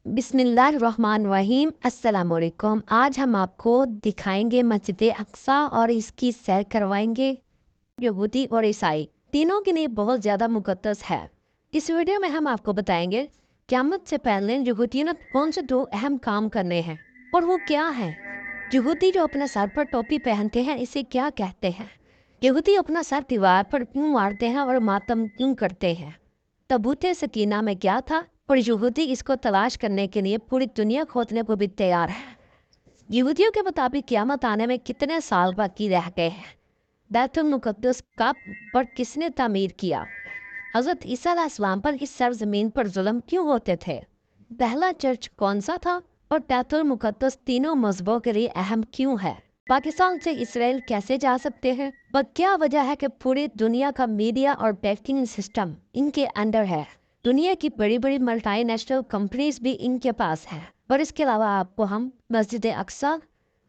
बिस्मिल्लाहिर्रहमानिर्रहीम अस्सलाम वालेकुम। आज हम आपको दिखाएंगे मस्जिद अक्सा और इसकी सैर करवाएंगे। यहूदी और ईसाई तीनों के लिए बहुत ज़्यादा मुकद्दस है। इस वीडियो में हम आपको बताएंगे क़यामत से पहले यहूदियों ने कौन से दो अहम काम करने हैं और वो क्या है। यहूदी जो अपने सर पर टोपी पहनते हैं इसे क्या कहते हैं। यहूदी अपना सर दीवार पर क्यों मारते हैं और मातम क्यों करते हैं। तबूत सकीना में क्या था और यहूदी इसको तलाश करने के लिए पूरी दुनिया खोदने को भी तैयार है। यहूदियों के मुताबिक क़यामत आने में कितने साल बाकी रह गए हैं। बैतुल मुक़द्दस कब पर किसने तामीर किया। हज़रत ईसा अलैहिस्सलाम पर इस सरजमीन पर जुल्म क्यों होते थे। पहला चर्च कौन सा था और बैतुल मुक़द्दस तीनों मज़हबों के लिए अहम क्यों है। पाकिस्तान से इसराइल कैसे जा सकते हैं और क्या वजह है कि पूरी दुनिया का मीडिया और बैंकिंग सिस्टम इनके अंडर है। दुनिया की बड़ी बड़ी मल्टीनेशनल कंपनीज भी इनके पास है। और इसके अलावा आपको हम मस्जिद अक्सा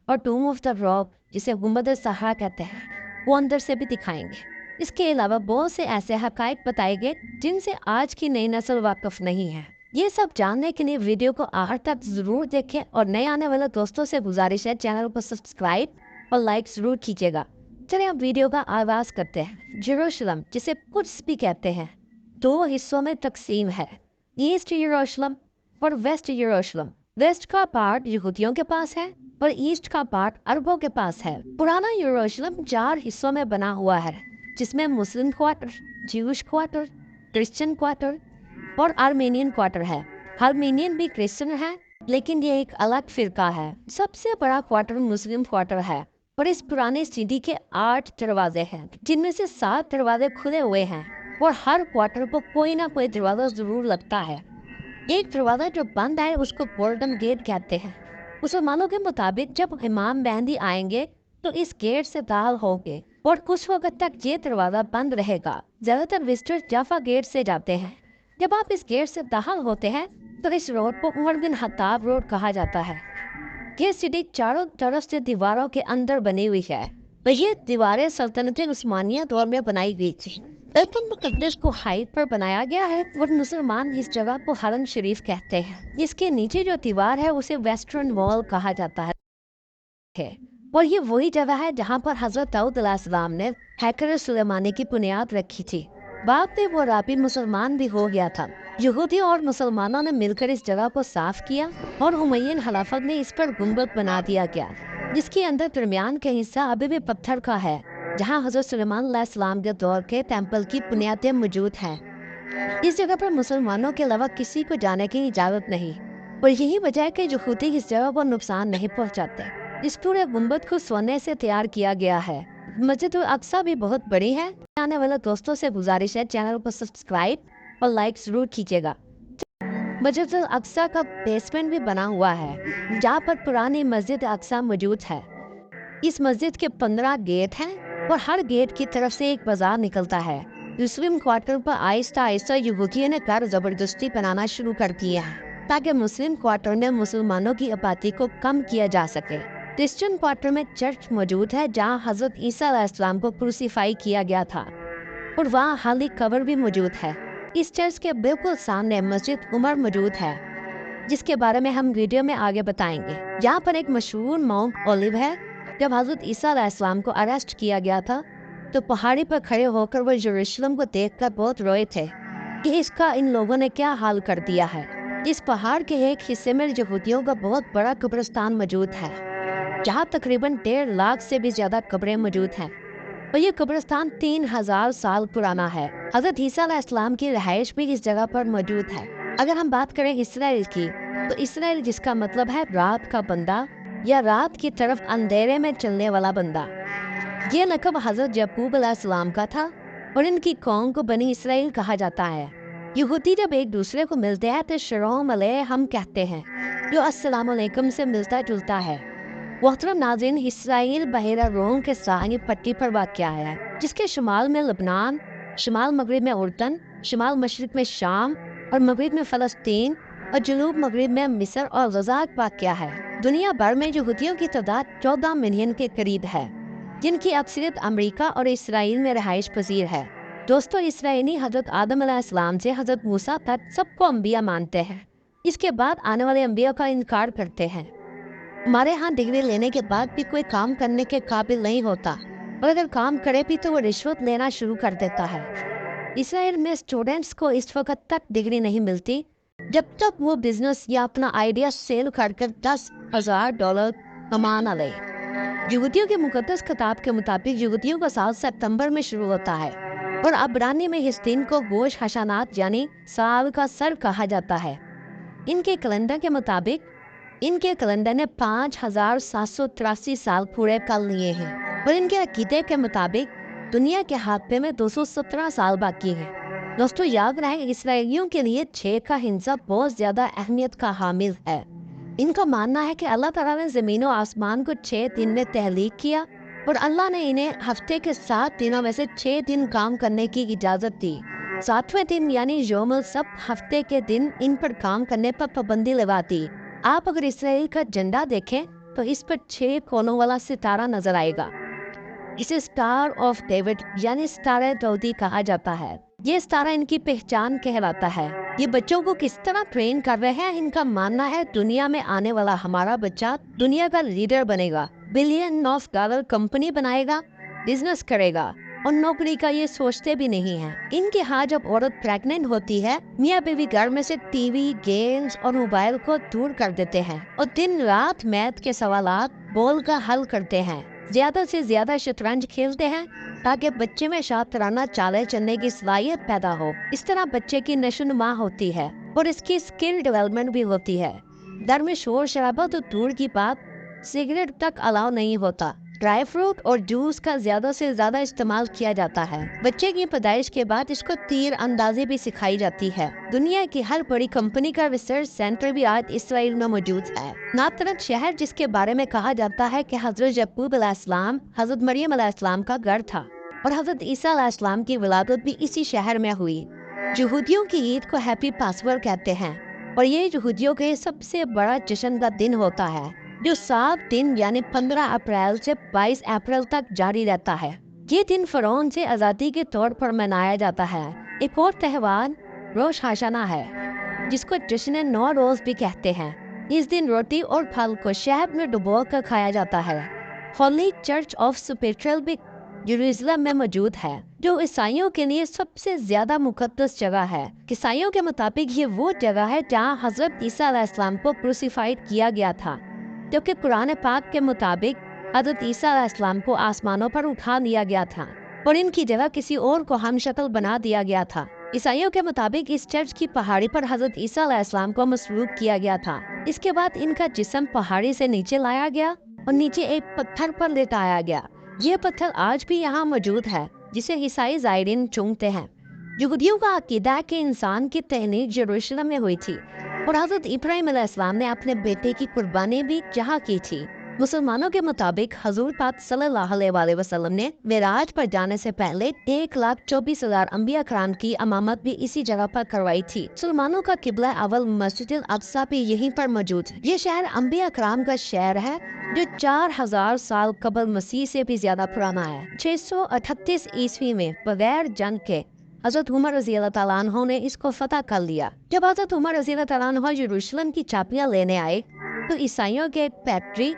और टूम ऑफ द रॉक जिसे गुंबद सहा कहते हैं वो अंदर से भी दिखाएंगे। इसके अलावा बहुत से ऐसे हकायक बताएंगे जिनसे आज की नई नस्ल वाकिफ नहीं है। ये सब जानने के लिए वीडियो को आखिर तक जरूर देखें और नए आने वाले दोस्तों से गुजारिश है चैनल को सब्सक्राइब और लाइक जरूर कीजिएगा। चलिए अब वीडियो का आगाज करते हैं। जेरूशलम जिसे कुड्स भी कहते हैं दो हिस्सों में तकसीम है, ईस्ट यरूशलम और वेस्ट यरूशलम। वेस्ट का पार्ट यहूदियों के पास है और ईस्ट का पार्ट अरबों के पास है। पुराना यरूशलम 4 हिस्सों में बना हुआ है जिसमें Muslim quarter, Jewish quarter, Christian quarter और आर्मेनियन क्वार्टर है। आर्मेनियन भी क्रिश्चियन है लेकिन ये एक अलग फिरका है। सबसे बड़ा क्वार्टर मुस्लिम क्वार्टर है और इस पुराने सिटी के 8 दरवाजे हैं जिनमें से 7 दरवाजे खुले हुए हैं और हर क्वार्टर को कोई ना कोई दरवाजा जरूर लगता है। एक दरवाजा जो बंद है उसको गोल्डन गेट कहते हैं। मुसलमानों के मुताबिक जब इमाम मेहंदी आएंगे तो इस गेट से दाखिल होंगे और कुछ वक्त तक ये दरवाजा बंद रहेगा। ज्यादातर विजिटर जाफा गेट से जाते हैं। जब आप इस गेट से दाखिल होते हैं तो इस रोड को उमर बिन खत्ताब रोड कहा जाता है। ये सिटी चारों तरफ से दीवारों के अंदर बनी हुई है और ये दीवारें सल्तनत उस्मानिया दौर में बनाई गई थी। बैतुल मुक़द्दस को हाइट पर बनाया गया है और मुसलमान इस जगह को हरम शरीफ कहते हैं। इसके नीचे जो दीवार है उसे वेस्टर्न वॉल कहा जाता है और ये वही जगह है जहाँ पर हजरत दाऊद अलैहिस्सलाम ने हैकर सुलेमानी की बुनियाद रखी थी। बाद में वो राबी मुसलमान भी हो गया था। यहूदियों और मुसलमानों ने मिलकर इस जगह को साफ किया और उमय्यन खिलाफत में इस पर गुंबद बना दिया गया जिसके अंदर दरमियान का हिस्सा अभी भी पत्थर का है जहां हजरत सुलेमान अलैहिस्सलाम के दौर के टेंपल की बुनियादें मौजूद हैं। इस जगह पर मुसलमानों के अलावा किसी को जाने की इजाज़त नहीं और यही वजह है कि यहूदी इस जगह को नुकसान नहीं पहुंचाते। इस पूरे गुंबद को सोने से तैयार किया गया है। मस्जिद अक्सा भी बहुत बड़ी है। आने वाले दोस्तों से गुजारिश है चैनल को सब्सक्राइब और लाइक जरूर कीजिएगा। मस्जिद अक्सा का बेसमेंट भी बना हुआ है जहाँ पर पुरानी मस्जिद अक्सा मौजूद है। इस मस्जिद के 15 गेट हैं और हर गेट की तरफ से एक बाजार निकलता है। मुस्लिम क्वार्टर पर आहिस्ता आहिस्ता यहूदियों ने घर जबरदस्ती बनाना शुरू कर दिया है ताकि मुस्लिम क्वार्टर में मुसलमानों की आबादी को कम किया जा सके। क्रिश्चियन क्वार्टर में चर्च मौजूद है जहाँ हजरत ईसा अलैहिस्सलाम को क्रूसीफाई किया गया था और वहाँ हाली कब्र भी मौजूद है। इस चर्च के बिल्कुल सामने मस्जिद उमर मौजूद है जिसके बारे में हम वीडियो में आगे बताएंगे। यहाँ पर एक मशहूर माउंट ओलिव है। जब हजरत ईसा अलैहिस्सलाम को अरेस्ट किया गया था तो पहाड़ी पर खड़े होकर वो यरूशलेम को देखकर बहुत रोए थे कि इसका इन लोगों ने क्या हाल कर दिया है। इस पहाड़ के एक हिस्से में यहूदियों का बहुत बड़ा कब्रिस्तान मौजूद है जहाँ तकरीबन 1.5 लाख से भी ज्यादा कब्रें मौजूद हैं और ये कब्रिस्तान 3000 साल पुराना है। हजरत ईसा अलैहिस्सलाम की रिहाइश भी इस जगह पर मौजूद है। अगर हम बात करें इसराइल की तो इसराइल जिसका मतलब है रात का बंदा या रात की तरफ अंधेरे में चलने वाला बंदा, ये लक़ब हजरत याकूब अलैहिस्सलाम का था और इनकी कौम को बनी इसराइल कहा जाता है। यहूदी जब एक दूसरे को मिलते हैं तो शलोम अलैकुम कहते हैं जो अस्सलाम अलैकुम से मिलता जुलता है। मोहतरम नाज़रीन, इसराइल बहरा रोम के साहिल पट्टी पर वाक़या है जिसके शुमाल में लबनान, शुमाल मगरिब में उर्दन, शुमाल मशरिक में शाम और मगरिब में फ़लस्तीन और जनूब मगरिब में मिस्र और गज़ा वाक़या है। दुनिया भर में यहूदियों की तादाद 14 मिलियन के करीब है जिनकी अक्सरियत अमेरिका और इसराइल में रहाइश पजीर है। दोस्तों, इसराइली हजरत आदम अलैहिस्सलाम से हजरत मूसा तक सबको अंबिया मानते हैं। اس کے بعد آنے والے انبیاء کا انکار کرتے ہیں۔ ہمارے ہاں ڈگری لینے کے بعد بھی کوئی کام کرنے کے قابل نہیں ہوتا، اور اگر کام کرے بھی تو وہ رشوت لینا شروع کر دیتا ہے۔ اسرائیل میں اسٹوڈنٹس کو اس وقت تک ڈگری نہیں ملتی جب تک وہ بزنس یا اپنا آئیڈیا سیل کر $10,000 کما نہ لے۔ یہودیوں کے مقدس کتاب کے مطابق یہودیوں کا سال ستمبر میں شروع ہوتا ہے، اور عبرانی میں اس دن کو گوش حشانات یعنی سال کا سر کہا جاتا ہے۔ ان کے کیلنڈر کے مطابق ان کے کیلنڈر نے 5,783 سال پورے کر لیے ہیں، اور ان کے عقیدے کے مطابق دنیا کے ہاتھے میں 217 سال باقی ہیں۔ دوستو یاد رہے، اسرائیلیوں کے لیے 6 کا ہندسہ بہت زیادہ اہمیت کا حامل ہے۔ ان کا ماننا ہے کہ اللہ تعالیٰ نے زمین و آسمان کو 6 دن میں تخلیق کیا، اور اللہ نے انہیں ہفتے کے 7 دنوں میں سے 6 دن کام کرنے کی اجازت دی۔ 7ویں دن یعنی یوم السبت ہفتے کے دن ان پر کام کرنے پر پابندی لگا دی۔ آپ اگر اسرائیل کا جھنڈا دیکھیں تو اس پر 6 کونوں والا ستارہ نظر آئے گا۔ اسے اسٹار آف ڈیوڈ یعنی ستارہ داؤدی کہا جاتا ہے۔ یہ ستارہ ان کی پہچان کہلاتا ہے۔ یہ بچوں کو کس طرح ٹرین کر رہے ہیں؟ ان کا ماننا ہے دنیا میں آنے والا ہمارا بچہ دنیا کا لیڈر بنے گا، $1 بلین کمپنی بنائے گا، بزنس کرے گا، اور نوکری کا یہ سوچتے بھی نہیں ہیں۔ ان کے ہاں جب عورت پریگننٹ ہوتی ہے، میاں بیوی گھر میں سے ٹی وی، گیمز اور موبائل کو دور کر دیتے ہیں، اور دن رات میتھ کے سوالات بول کر حل کرتے ہیں۔ زیادہ سے زیادہ شطرنج کھیلتے ہیں تاکہ بچے میں شاطرانہ چالیں چلنے کی صلاحیت پیدا ہو۔ اس طرح بچے کی نشو و نما ہوتی ہے اور اس کی اسکل ڈیولپمنٹ بھی ہوتی ہے۔ در میں شور شرابہ تو دور کی بات، سگریٹ تک الاؤ نہیں ہوتا۔ ڈرائی فروٹ اور جوس کا زیادہ سے زیادہ استعمال کیا جاتا ہے۔ بچے کی پیدائش کے بعد اس کو تیر اندازی بھی سکھائی جاتی ہے۔ دنیا کی ہر بڑی کمپنی کا ریسرچ سینٹر بھی آج اسرائیل میں موجود ہے۔ ناطرت شہر، جس کے بارے میں کہا جاتا ہے کہ حضرت یعقوب علیہ السلام، حضرت مریم علیہ السلام کا گھر تھا، اور حضرت عیسیٰ علیہ السلام کی ولادت بھی اسی شہر میں ہوئی۔ یہودیوں کی عید کو ہیپی پاسور کہتے ہیں، اور یہ یہودیوں کے سب سے بڑا جشن کا دن ہوتا ہے، جو 7 دن یعنی 15 اپریل سے 22 اپریل تک جاری رہتا ہے۔ یہ دن فرعون سے آزادی کے طور پر منایا جاتا ہے۔ ایک اور تہوار روش ہاشانہ ہے، جس کو جشن 9 روز بھی کہتے ہیں۔ اس دن روٹی اور پھل کو شہد میں ڈبو کر کھایا جاتا ہے۔ ہولی چرچ آف سپیٹرل بھی یروشلم میں موجود ہے، جو عیسائیوں کے لیے سب سے زیادہ مقدس جگہ ہے۔ عیسائیوں کے مطابق یہ وہ جگہ ہے جہاں حضرت عیسیٰ علیہ السلام کو کروسیفائڈ کیا گیا تھا، جبکہ قرآن پاک کے مطابق حضرت عیسیٰ علیہ السلام کو آسمانوں پر اٹھا لیا گیا تھا، اور ان کی جگہ کسی اور کو ہم شکل بنا دیا گیا تھا۔ عیسائیوں کے مطابق اس چرچ کی پہاڑی پر حضرت عیسیٰ علیہ السلام کو مصلوب کیا گیا تھا۔ اس کے بعد ان کا جسم پہاڑی سے نیچے لایا گیا اور نیچے ایک پتھر پر لٹایا گیا۔ یہ پتھر آج بھی یہاں موجود ہے، جسے عیسائی زائرین چومتے ہیں۔ یہودیوں کا عقیدہ ہے کہ انسان کی تخلیق یروشلم میں ہوئی تھی، اور حضرت ابراہیم علیہ السلام نے اپنے بیٹے کی قربانی بھی جہاں کی تھی۔ مسلمانوں کے مطابق حضور پاک صلی اللہ علیہ وسلم نے معراج پر جانے سے پہلے 1,24,000 انبیاء کرام کی امامت بھی اسی جگہ پر کروائی تھی۔ مسلمانوں کا قبلہ اول مسجد الاقصی بھی یہیں پر موجود ہے۔ یہ شہر انبیاء کرام کا شہر ہے، جو 4,000 سال قبل مسیح سے بھی زیادہ پرانا ہے۔ 638 عیسوی میں بغیر جنگ کے حضرت عمر رضی اللہ تعالیٰ عنہ نے اس کو فتح کر لیا۔ جب حضرت عمر رضی اللہ تعالیٰ عنہ یروشلم کی چابیاں لینے آئے تو عیسائیوں کے پیٹری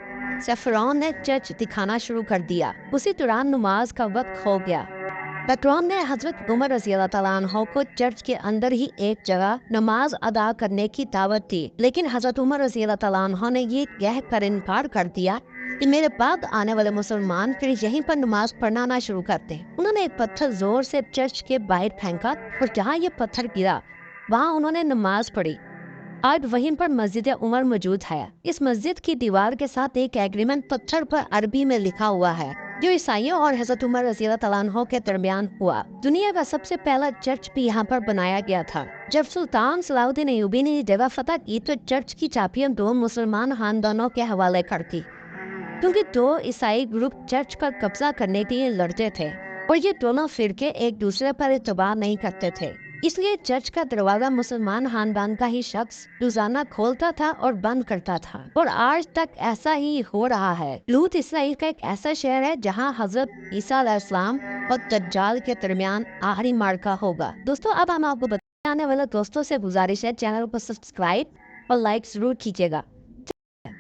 سفرون نے چرچ دکھانا شروع کر دیا۔ اسی دوران نماز کا وقت ہو گیا۔ پیٹرون نے حضرت عمر رضی اللہ تعالیٰ عنہ کو چرچ کے اندر ہی ایک جگہ نماز ادا کرنے کی دعوت دی، لیکن حضرت عمر رضی اللہ تعالیٰ عنہ نے یہ کہہ کر انکار کر دیا کہ میرے بعد آنے والے مسلمان پھر یہیں پر نماز پڑھنا نہ شروع کرتے۔ انہوں نے ایک پتھر زور سے چرچ کے باہر پھینکا، اور جہاں یہ پتھر گرا وہاں انہوں نے نماز پڑھی۔ آج وہیں پر مسجد عمر موجود ہے۔ اس مسجد کی دیوار کے ساتھ ایک ایگریمنٹ پتھر پر عربی میں لکھا ہوا ہے، جو عیسائیوں اور حضرت عمر رضی اللہ تعالیٰ عنہ کے درمیان ہوا۔ دنیا کا سب سے پہلا چرچ بھی یہاں پر بنایا گیا تھا۔ جب سلطان صلاح الدین ایوبی نے یہ جگہ فتح کی تو چرچ کی چابیاں 2 مسلمان خاندانوں کے حوالے کر دی، کیونکہ 2 عیسائی گروپ چرچ پر قبضہ کرنے کے لیے لڑتے تھے، اور یہ دونوں فرقے ایک دوسرے پر اعتبار نہیں کرتے تھے۔ اس لیے چرچ کا دروازہ مسلمان خاندان کا ہی شخص روزانہ کھولتا تھا اور بند کرتا تھا، اور آج تک ایسا ہی ہو رہا ہے۔ لوط اسرائیل کا ایک ایسا شہر ہے جہاں حضرت عیسیٰ علیہ السلام اور دجال کے درمیان آخری معرکہ ہوگا۔ دوستوں، اب ہم آپ کو بتانے والے دوستوں سے گزارش ہے چینل کو سبسکرائب और लाइक जरूर कीजिएगा।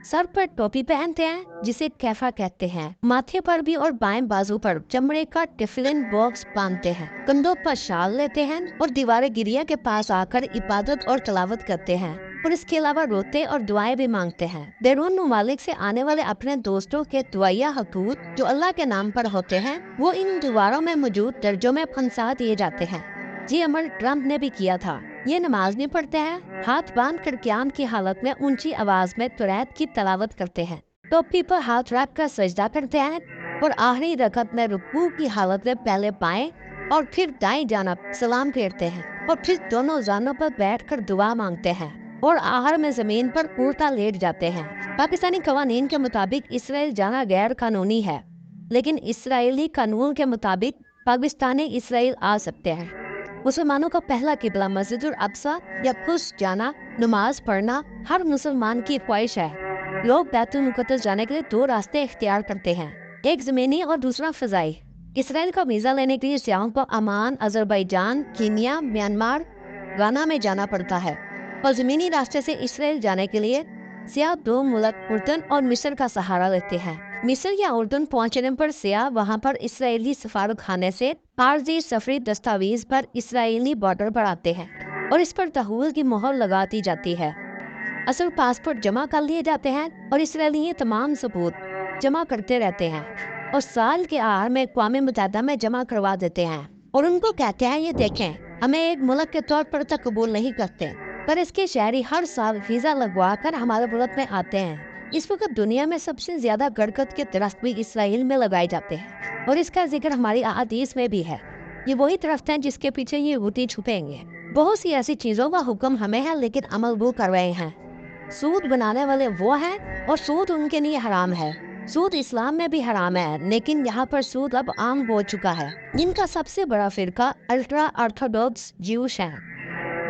सर पर टोपी पहनते हैं जिसे कैफा कहते हैं। माथे पर भी और बाएं बाजू पर चमड़े का टिफिन बॉक्स बांधते हैं। कंधों पर शाल लेते हैं और दीवार गिरिया के पास आकर इबादत और तलावत करते हैं और इसके अलावा रोते और दुआएं भी मांगते हैं। बैरून ममालिक से आने वाले अपने दोस्तों के दुआया हकूक जो अल्लाह के नाम पर होते हैं वो इन दीवारों में मौजूद दर्जों में फंसा दिए जाते हैं। जी अमर ट्रम्प ने भी किया था। ये नमाज नहीं पढ़ते हैं, हाथ बांध कर क़याम की हालत में ऊंची आवाज में तुरैत की तलावत करते हैं, टोपी पर हाथ रख कर सजदा करते हैं और आखिरी रकत में रुकू की हालत में पहले बाएं और फिर दाएं जानिब सलाम फेरते हैं और फिर दोनों जानों पर बैठकर दुआ मांगते हैं और आखिर में जमीन पर उल्टा लेट जाते हैं। पाकिस्तानी कवानीन के मुताबिक इसराइल जाना गैर कानूनी है, लेकिन इसराइली कानून के मुताबिक पाकिस्तानी इसराइल आ सकते हैं। मुसलमानों का पहला किबला मस्जिदुल अक्सा या खुश जाना, नमाज पढ़ना हर मुसलमान की ख्वाहिश है। लोग बैतुल मुक़द्दस जाने के लिए दो रास्ते इख्तियार करते हैं, एक ज़मीनी और दूसरा फ़िज़ाई। इसराइल का वीज़ा लेने के लिए सियाहों को अमान, अज़रबैजान, कीनिया, म्यांमार, गाना में जाना पड़ता है और ज़मीनी रास्ते से इसराइल जाने के लिए सियाह दो मुल्क उर्दन और मिस्र का सहारा लेते हैं। मिस्र या उर्दन पहुंचने पर सियाह वहां पर इसराइली सफारतखाने से आर्जी सफरी दस्तावेज पर इसराइली बॉर्डर पर आते हैं और इस पर तहूल की मोहर लगा दी जाती है। असल पासपोर्ट जमा कर लिए जाते हैं और इसराइली ये तमाम सबूत जमा करते रहते हैं और साल के आखिर में अक़वाम मुत्तहिदा में जमा करवा देते हैं और उनको कहते हैं ये देखें, हमें एक मुल्क के तौर पर तक कबूल नहीं करते, पर इसके शहरी हर साल वीज़ा लगवा कर हमारे मुल्क में आते हैं। इस वक्त दुनिया में सबसे ज्यादा गरगद के दरख्त भी इसराइल में लगाए जाते हैं और इसका जिक्र हमारी अहादीस में भी है। ये वही दरख्त हैं जिसके पीछे ये यहूदी छुपेंगे। बहुत सी ऐसी चीजों का हुक्म हमें है, लेकिन अमल वो कर रहे हैं। सूद बनाने वाले वो हैं और सूद उनके लिए हराम है। सूद इस्लाम में भी हराम है, लेकिन यहाँ पर सूद अब आम हो चुका है। इनका सबसे बड़ा फिरका अल्ट्रा ऑर्थोडॉक्स ज्यूश है,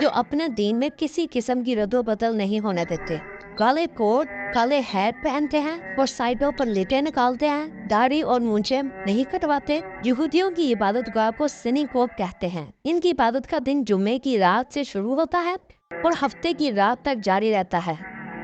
जो अपने दीन में किसी किस्म की रद्दो बदल नहीं होने देते। काले कोट, काले हैट पहनते हैं और साइडों पर लेटे निकालते हैं। दाढ़ी और मूंछें नहीं कटवाते। यहूदियों की इबादत गाह को सिनेगोग कहते हैं। इनकी इबादत का दिन जुम्मे की रात से शुरू होता है और हफ्ते की रात तक जारी रहता है।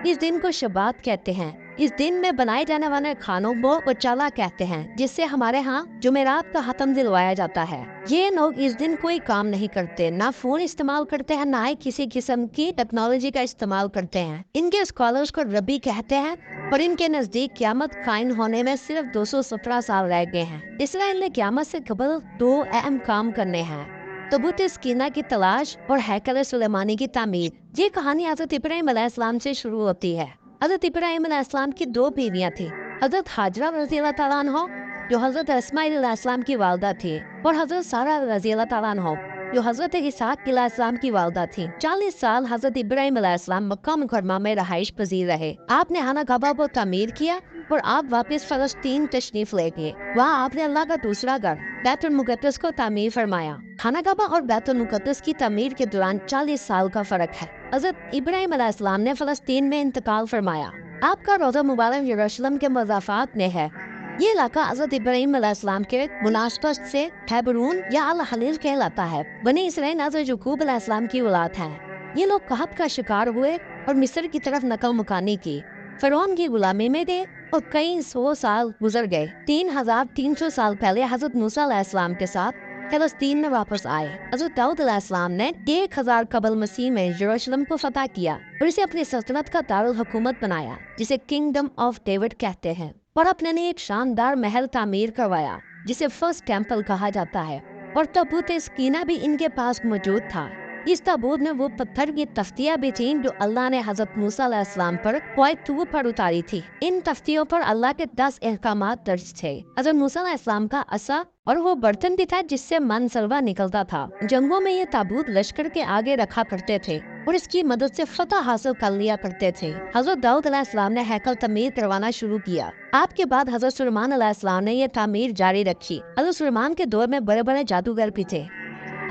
इस दिन को शबात कहते हैं। इस दिन में बनाए जाने वाले खानों को उचाला कहते हैं, जिससे हमारे यहाँ जुमेरात का खत्म दिलवाया जाता है। ये लोग इस दिन कोई काम नहीं करते, ना फोन इस्तेमाल करते हैं, ना ही किसी किस्म की टेक्नोलॉजी का इस्तेमाल करते हैं। इनके स्कॉलर्स को रबी कहते हैं और इनके नजदीक क़यामत कायम होने में सिर्फ 217 साल रह गए हैं। इसराइल ने क़यामत से कबल दो अहम काम करने हैं, तबूत स्कीना की तलाश और हैकल सुलेमानी की तामीर। ये कहानी हज़रत इब्राहिम अलैहिस्सलाम से शुरू होती है। हज़रत इब्राहिम अलैहिस्सलाम की दो बीवियां थी, हज़रत हाजरा रज़ियल्लाहु तआला अन्हा जो हज़रत इस्माइल अलैहिस्सलाम की वालदा थी और हज़रत सारा रज़ियल्लाहु तआला अन्हा जो हज़रत इसहाक़ अलैहिस्सलाम की वालदा थी। 40 साल हज़रत इब्राहिम अलैहिस्सलाम मक्का मुकर्रमा में रहाइश पजीर रहे। आपने खाना काबा को तामीर किया और आप वापस फलस्तीन तशरीफ ले गए। वहाँ आपने अल्लाह का दूसरा घर बैतुल मुक़द्दस को तामीर फरमाया। खाना काबा और बैतुल मुक़द्दस की तामीर के दौरान 40 साल का फर्क है। हज़रत इब्राहिम अलैहिस्सलाम ने फलस्तीन में इंतकाल फरमाया। आपका रोज़ा मुबारक यरूशलेम के मज़ाफ़ात में है। ये इलाका हज़रत इब्राहिम अलैहिस्सलाम के मुनासबत से हेब्रून या अल हलील कहलाता है। बनी इसराइल हज़रत याकूब अलैहिस्सलाम की औलाद हैं। ये लोग कहत का शिकार हुए और मिस्र की तरफ नकल मुकानी की। फ़िरौन की गुलामी में गए और कई 100 साल गुजर गए। 3300 साल पहले हज़रत मूसा अलैहिस्सलाम के साथ फ़लस्तीन में वापस आए। हज़रत दाऊद अलैहिस्सलाम ने 1000 कबल मसीह में यरूशलेम को फतह किया और इसे अपनी सल्तनत का दारुल हुकूमत बनाया, जिसे किंगडम ऑफ डेविड कहते हैं, और अपने लिए एक शानदार महल तामीर करवाया जिसे फर्स्ट टेम्पल कहा जाता है। और तबूत स्कीना भी इनके पास मौजूद था। इस ताबूत में वो पत्थर की तख्तियाँ भी थीं जो अल्लाह ने हज़रत मूसा अलैहिस्सलाम पर ख्वाए तूर पर उतारी थी। इन तख्तियों पर अल्लाह के 10 अहकामात दर्ज थे। हज़रत मूसा अलैहिस्सलाम का असा और वो बर्तन भी था जिससे मन सलवा निकलता था। जंगों में ये ताबूत लश्कर के आगे रखा करते थे और इसकी मदद से फतह हासिल कर लिया करते थे। हज़रत दाऊद अलैहिस्सलाम ने हैकल तमीर करवाना शुरू किया। आपके बाद हज़रत सुलेमान अलैहिस्सलाम ने यह तामीर जारी रखी। हज़रत सुलेमान के दौर में बड़े बड़े जादूगर भी थे।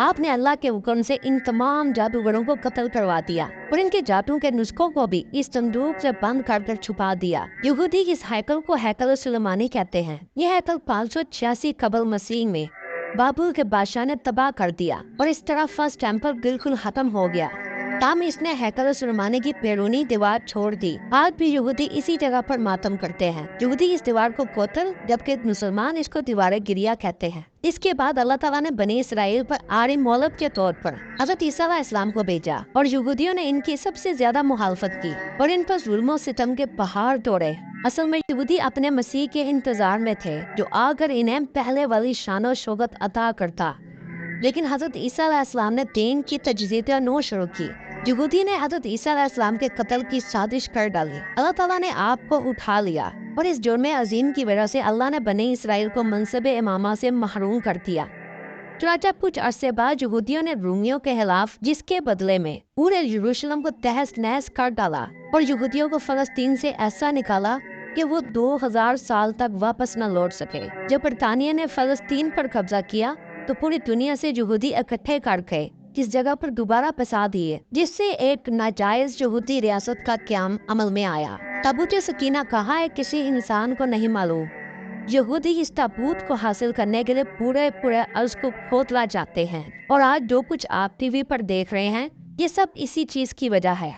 आपने अल्लाह के हुक्म से इन तमाम जादूगरों को कत्ल करवा दिया और इनके जादू के नुस्खों को भी इस संदूक से बंद कर छुपा दिया। यहूदी इस हैकल को हैकल सुलेमानी कहते हैं। यह हैकल 586 कबल मसीह में बाबुल के बादशाह ने तबाह कर दिया और इस तरह फर्स्ट टेम्पल बिल्कुल खत्म हो गया। तब इसने हैकल सुलेमानी की बैरूनी दीवार छोड़ दी। आज भी यहूदी इसी जगह पर मातम करते हैं। यहूदी इस दीवार को कोतल, जबकि मुसलमान इसको दीवार गिरिया कहते हैं। इसके बाद अल्लाह ताला ने बनी इसराइल पर आरी मोहलत के तौर पर हज़रत ईसा अलैहिस्सलाम को भेजा और यहूदियों ने इनकी सबसे ज्यादा मुखालफत की और इन पर जुल्म सितम के पहाड़ तोड़े। असल में यहूदी अपने मसीह के इंतजार में थे जो आकर इन्हें पहले वाली शान और शौकत अता करता, लेकिन हज़रत ईसा अलैहिस्सलाम ने दीन की तजदीद नो शुरू की। यहूदी ने हज़रत ईसा अलैहिस्सलाम के कत्ल की साजिश कर डाली। अल्लाह ताला ने आपको उठा लिया और इस जुर्म अजीम की वजह से अल्लाह ने बनी इसराइल को मनसब इमामा से महरूम कर दिया। चुनांचे कुछ अरसे बाद यहूदियों ने रूमियों के खिलाफ, जिसके बदले में पूरे यरूशलेम को तहस नहस कर डाला और यहूदियों को फलस्तीन से ऐसा निकाला कि वो 2000 साल तक वापस न लौट सके। जब बरतानिया ने फलस्तीन पर कब्जा किया तो पूरी दुनिया से यहूदी इकट्ठे कर गए किस जगह पर दोबारा बसा दिए, जिससे एक नाजायज यहूदी रियासत का क्याम अमल में आया। ताबूत सकीना कहाँ है किसी इंसान को नहीं मालूम। यहूदी इस ताबूत को हासिल करने के लिए पूरे अर्ज को खोदना चाहते हैं और आज जो कुछ आप टीवी पर देख रहे हैं ये सब इसी चीज की वजह है।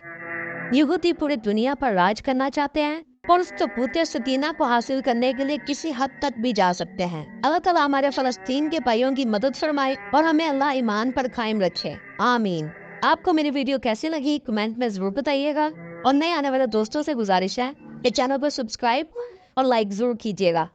यहूदी पूरी दुनिया पर राज करना चाहते हैं और उस ताबूत सकीना को हासिल करने के लिए किसी हद तक भी जा सकते हैं। अल्लाह ताला हमारे फलस्तीन के भाइयों की मदद फरमाए और हमें अल्लाह ईमान पर कायम रखे, आमीन। आपको मेरी वीडियो कैसी लगी कमेंट में जरूर बताइएगा और नए आने वाले दोस्तों से गुजारिश है कि चैनल को सब्सक्राइब और लाइक जरूर कीजिएगा।